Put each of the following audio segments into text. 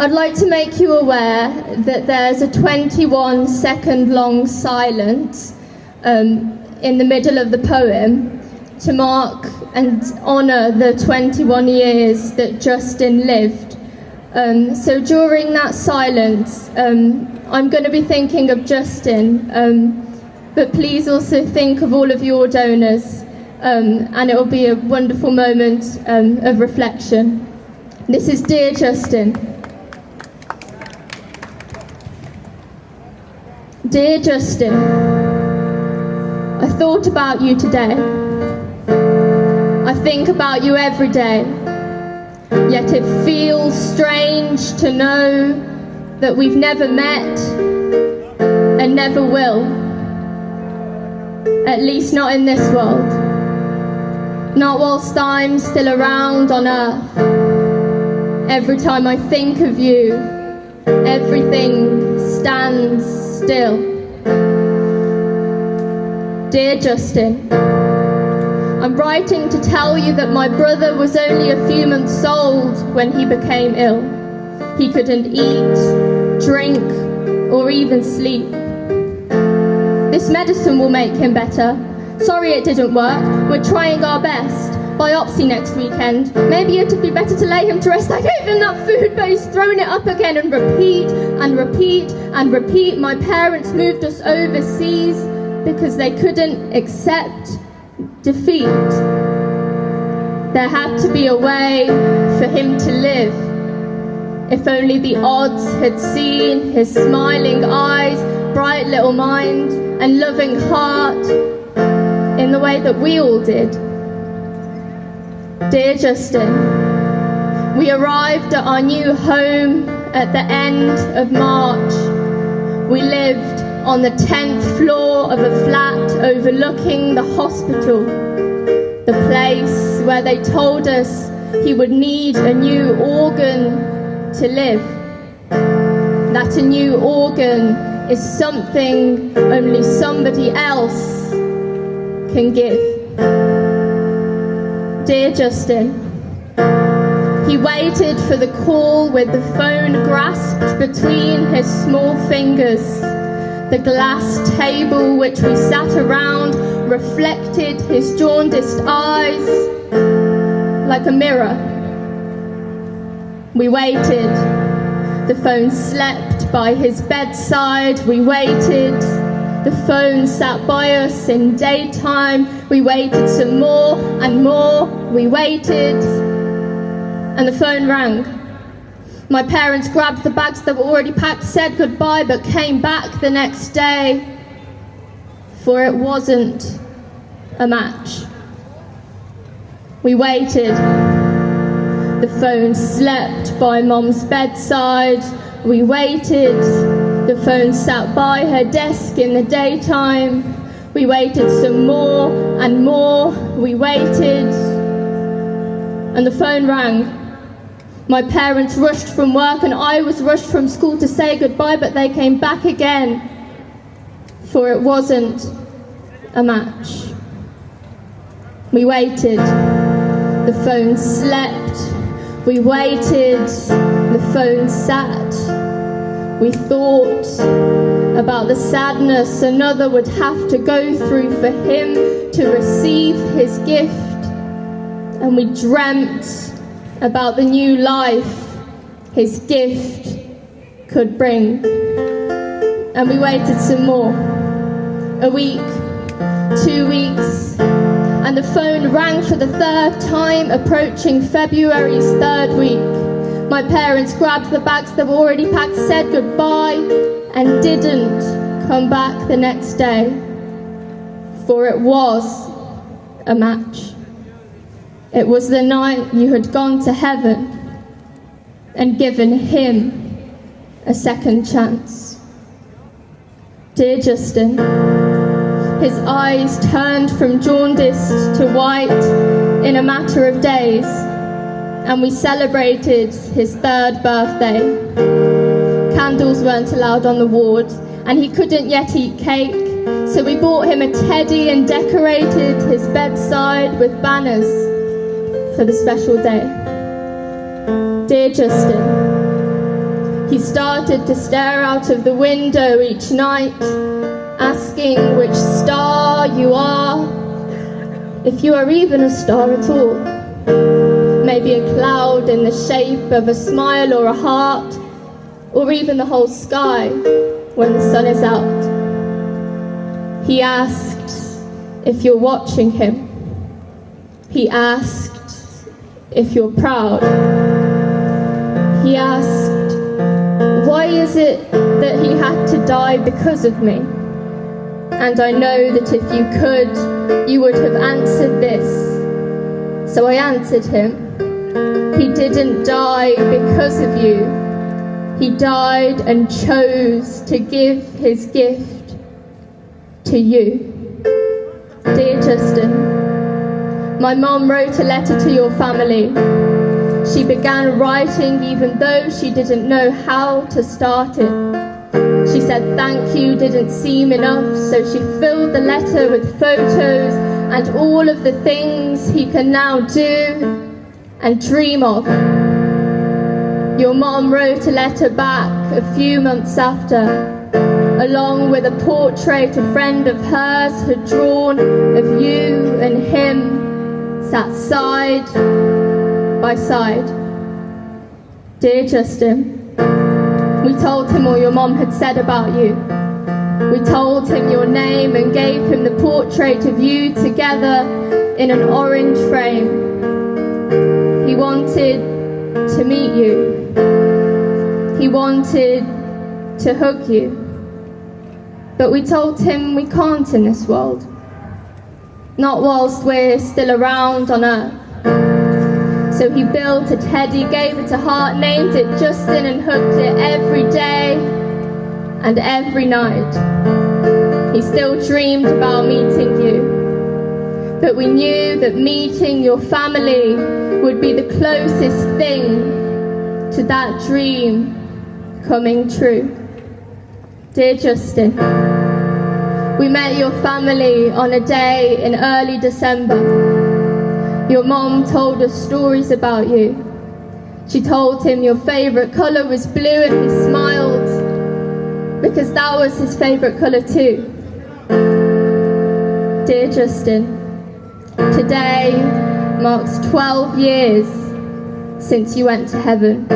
I'd like to make you aware that there's a 21-second long silence in the middle of the poem to mark and honour the 21 years that Justin lived. So during that silence, I'm going to be thinking of Justin, but please also think of all of your donors, and it will be a wonderful moment of reflection. This is Dear Justin. Dear Justin, I thought about you today. I think about you every day. Yet it feels strange to know that we've never met and never will. At least not in this world. Not whilst I'm still around on earth. Every time I think of you, everything stands still. Dear Justin, I'm writing to tell you that my brother was only a few months old when he became ill. He couldn't eat, drink, or even sleep. This medicine will make him better. Sorry it didn't work. We're trying our best. Biopsy next weekend. Maybe it'd be better to lay him to rest. I gave him that food, but he's thrown it up again and repeat and repeat and repeat. My parents moved us overseas because they couldn't accept defeat. There had to be a way for him to live. If only the odds had seen his smiling eyes, bright little mind, and loving heart in the way that we all did. Dear Justin, we arrived at our new home at the end of March. We lived on the 10th floor of a flat overlooking the hospital, the place where they told us he would need a new organ to live. That a new organ is something only somebody else can give. Dear Justin, he waited for the call with the phone grasped between his small fingers. The glass table which we sat around reflected his jaundiced eyes like a mirror. We waited. The phone slept by his bedside. We waited. The phone sat by us in daytime. We waited some more and more. We waited. And the phone rang. My parents grabbed the bags that were already packed, said goodbye, but came back the next day. For it wasn't a match. We waited. The phone slept by Mom's bedside. We waited. The phone sat by her desk in the daytime. We waited some more and more. We waited. And the phone rang. My parents rushed from work and I was rushed from school to say goodbye, but they came back again. For it wasn't a match. We waited. The phone slept. We waited. The phone sat. We thought about the sadness another would have to go through for him to receive his gift. And we dreamt about the new life his gift could bring. And we waited some more. A week, 2 weeks, and the phone rang for the third time, approaching February's third week. My parents grabbed the bags that were already packed, said goodbye, and didn't come back the next day. For it was a match. It was the night you had gone to heaven and given him a second chance. Dear Justin, his eyes turned from jaundiced to white in a matter of days, and we celebrated his third birthday. Candles weren't allowed on the ward, and he couldn't yet eat cake, so we bought him a teddy and decorated his bedside with banners for the special day. Dear Justin, He started to stare out of the window each night, asking which star you are, if you are even a star at all. Maybe a cloud in the shape of a smile or a heart, or even the whole sky when the sun is out. He asked if you're watching him. He asked if you're proud. He asked, why is it that he had to die because of me? And I know that if you could, you would have answered this. So I answered him. He didn't die because of you. He died and chose to give his gift to you. Dear Justin, my mom wrote a letter to your family. She began writing even though she didn't know how to start it. She said thank you didn't seem enough, so she filled the letter with photos and all of the things he can now do and dream of. Your mom wrote a letter back a few months after, along with a portrait a friend of hers had drawn of you and him sat side by side. Dear Justin, we told him all your mom had said about you. We told him your name and gave him the portrait of you together in an orange frame. He wanted to meet you. He wanted to hug you. But we told him we can't in this world. Not whilst we're still around on earth. So he built a teddy, gave it a heart, named it Justin, and hugged it every day and every night. He still dreamed about meeting you. But we knew that meeting your family would be the closest thing to that dream coming true. Dear Justin, we met your family on a day in early December. Your mom told us stories about you. She told him your favourite colour was blue and he smiled because that was his favourite colour too. Dear Justin, today marks 12 years since you went to heaven.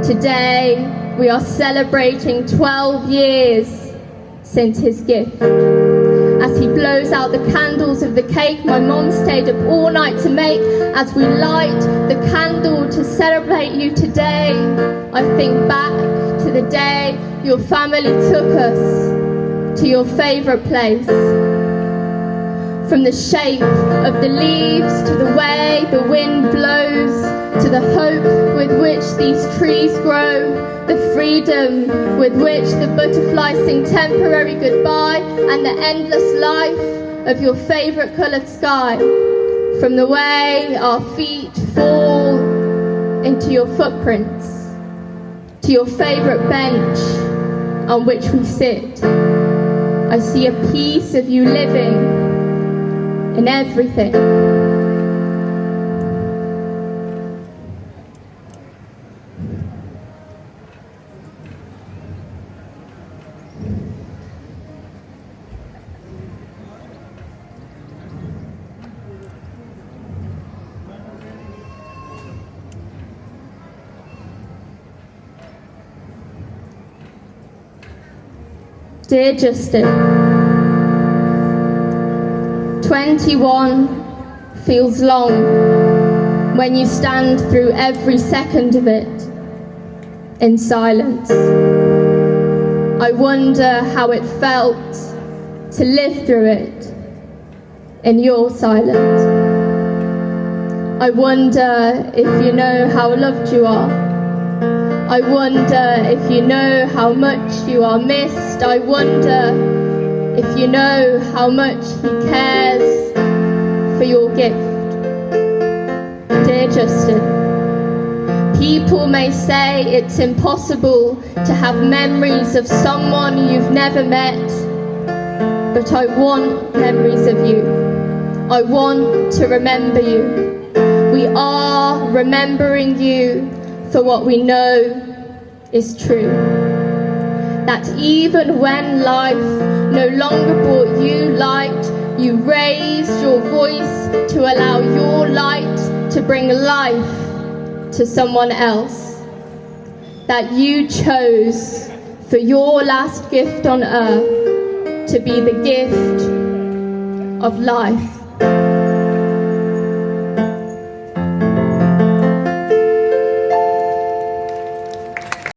Today we are celebrating 12 years since his gift. As he blows out the candles of the cake my mom stayed up all night to make, as we light the candle to celebrate you today, I think back to the day your family took us to your favourite place. From the shape of the leaves to the way the wind blows, to the hope with which these trees grow, the freedom with which the butterflies sing temporary goodbye, and the endless life of your favourite coloured sky. From the way our feet fall into your footprints, to your favourite bench on which we sit, I see a piece of you living in everything. Dear Justin, 21 feels long when you stand through every second of it in silence. I wonder how it felt to live through it in your silence. I wonder if you know how loved you are. I wonder if you know how much you are missed. I wonder if you know how much he cares for your gift. Dear Justin, people may say it's impossible to have memories of someone you've never met, but I want memories of you. I want to remember you. We are remembering you for what we know is true. That even when life no longer brought you light, you raised your voice to allow your light to bring life to someone else. That you chose for your last gift on earth to be the gift of life.